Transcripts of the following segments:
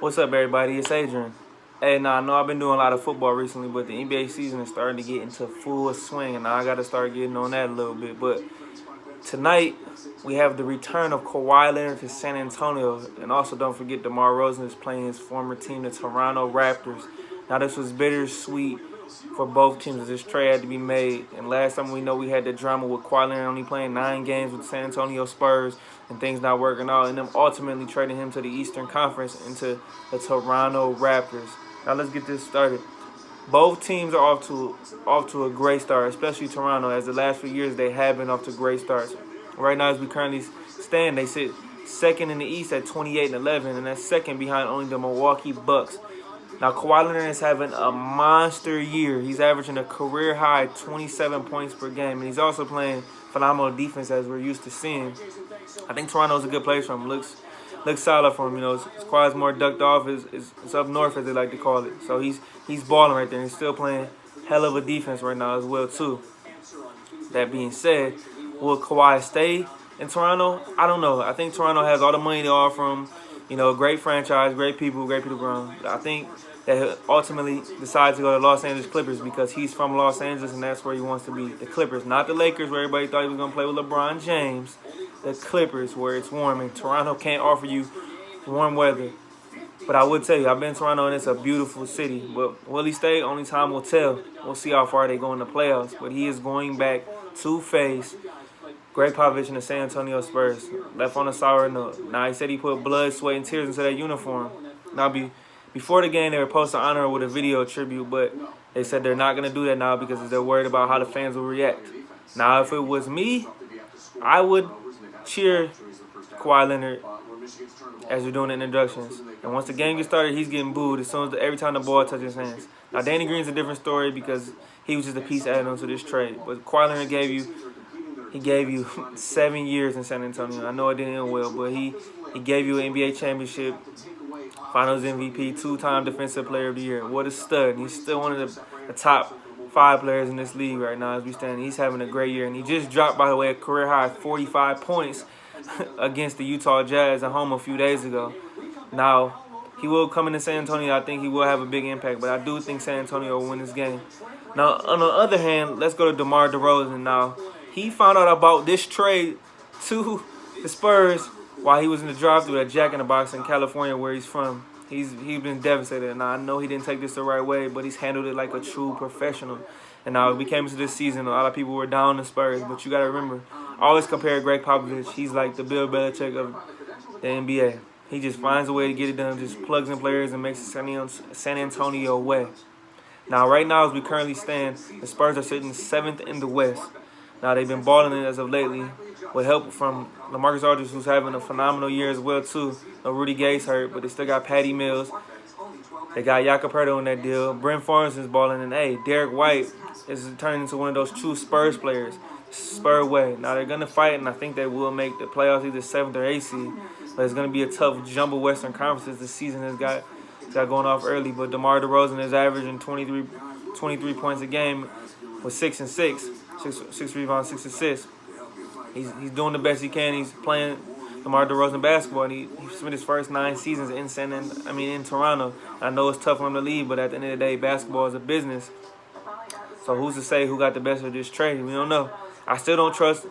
What's up, everybody? It's Adrian. Hey, now I know I've been doing a lot of football recently, but the NBA season is starting to get into full swing, and now I got to start getting on that a little bit. But tonight, we have the return of Kawhi Leonard to San Antonio, and also don't forget DeMar Rosen is playing his former team, the Toronto Raptors. Now, this was bittersweet for both teams as this trade had to be made. And last time we know we had the drama with Kawhi Leonard only playing 9 games with the San Antonio Spurs and things not working out, and them ultimately trading him to the Eastern Conference into the Toronto Raptors. Now let's get this started. Both teams are off to a great start, especially Toronto, as the last few years they have been off to great starts. Right now, as we currently stand, they sit second in the East at 28-11, and that's second behind only the Milwaukee Bucks. Now, Kawhi Leonard is having a monster year. He's averaging a career-high 27 points per game, and he's also playing phenomenal defense as we're used to seeing. I think Toronto's a good place for him. Looks solid for him. You know, Kawhi's more ducked off. It's up north, as they like to call it. So he's balling right there. And he's still playing hell of a defense right now as well, too. That being said, will Kawhi stay in Toronto? I don't know. I think Toronto has all the money to offer him. You know, great franchise, great people grown. I think that he'll ultimately decide to go to Los Angeles Clippers because he's from Los Angeles and that's where he wants to be. The Clippers, not the Lakers where everybody thought he was going to play with LeBron James. The Clippers where it's warm, and Toronto can't offer you warm weather. But I would tell you, I've been to Toronto and it's a beautiful city. But will he stay? Only time will tell. We'll see how far they go in the playoffs. But he is going back to face Greg Popovich and the San Antonio Spurs. Left on a sour note. Now, he said he put blood, sweat, and tears into that uniform. Now, before the game, they were supposed to honor her with a video tribute, but they said they're not going to do that now because they're worried about how the fans will react. Now, if it was me, I would cheer Kawhi Leonard as we're doing the introductions. And once the game gets started, he's getting booed every time the ball touches his hands. Now, Danny Green's a different story because he was just a piece added on to this trade. But Kawhi Leonard gave you 7 years in San Antonio. I know it didn't end well, but he gave you an NBA championship, Finals MVP, 2-time Defensive Player of the Year. What a stud. He's still one of the top 5 players in this league right now as we stand. He's having a great year. And he just dropped, by the way, a career-high 45 points against the Utah Jazz at home a few days ago. Now, he will come into San Antonio. I think he will have a big impact, but I do think San Antonio will win this game. Now, on the other hand, let's go to DeMar DeRozan now. He found out about this trade to the Spurs while he was in the drive-thru at Jack in the Box in California, where he's from. He's been devastated. Now, I know he didn't take this the right way, but he's handled it like a true professional. And now, we came into this season, a lot of people were down on the Spurs, but you got to remember, I always compare Greg Popovich. He's like the Bill Belichick of the NBA. He just finds a way to get it done, just plugs in players and makes it San Antonio way. Now, right now, as we currently stand, the Spurs are sitting 7th in the West. Now, they've been balling it as of lately with help from LaMarcus Aldridge, who's having a phenomenal year as well, too. No, Rudy Gay's hurt, but they still got Patty Mills. They got Jakob Poeltl in that deal. Brent Forbes is balling, and, hey, Derek White is turning into one of those true Spurs players. Spur way. Now, they're going to fight, and I think they will make the playoffs either 7th or 8th seed. But it's going to be a tough jumbo Western Conference this season has got going off early. But DeMar DeRozan is averaging 23 points a game with 6 and 6. 6 rebounds, 6 assists. He's doing the best he can. He's playing DeMar DeRozan basketball, and he spent his first 9 seasons in Toronto. I know it's tough for him to leave, but at the end of the day, basketball is a business. So who's to say who got the best of this trade? We don't know. I still don't trust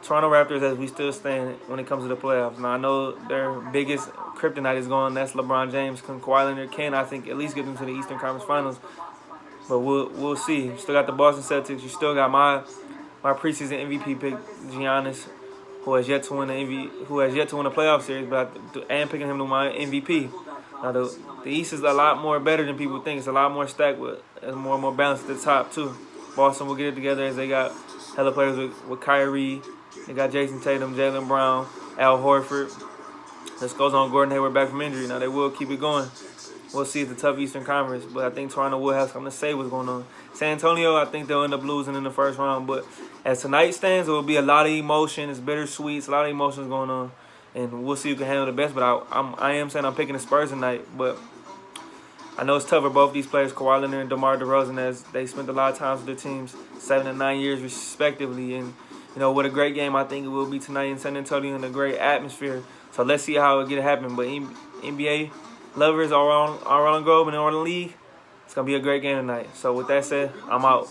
Toronto Raptors as we still stand when it comes to the playoffs. Now, I know their biggest kryptonite is gone. That's LeBron James. Kawhi Leonard can, I think, at least get them to the Eastern Conference Finals. But we'll see. You still got the Boston Celtics. You still got my preseason MVP pick, Giannis, who has yet to win a playoff series. But I am picking him to my MVP. Now the East is a lot more better than people think. It's a lot more stacked with more and more balance at the top too. Boston will get it together as they got hella players with Kyrie. They got Jason Tatum, Jaylen Brown, Al Horford. This goes on. Gordon Hayward back from injury. Now they will keep it going. We'll see. It's a tough Eastern Conference, but I think Toronto will have something to say what's going on. San Antonio, I think they'll end up losing in the first round, but as tonight stands, it will be a lot of emotion. It's bittersweet. It's a lot of emotions going on, and we'll see who can handle the best. But I am saying I'm picking the Spurs tonight, but I know it's tough for both these players, Kawhi Leonard and DeMar DeRozan, as they spent a lot of time with their teams, 7 and 9 years respectively. And, you know, what a great game I think it will be tonight in San Antonio and a great atmosphere. So let's see how it get happen. But NBA lovers around the globe and around the league. It's going to be a great game tonight. So with that said, I'm out.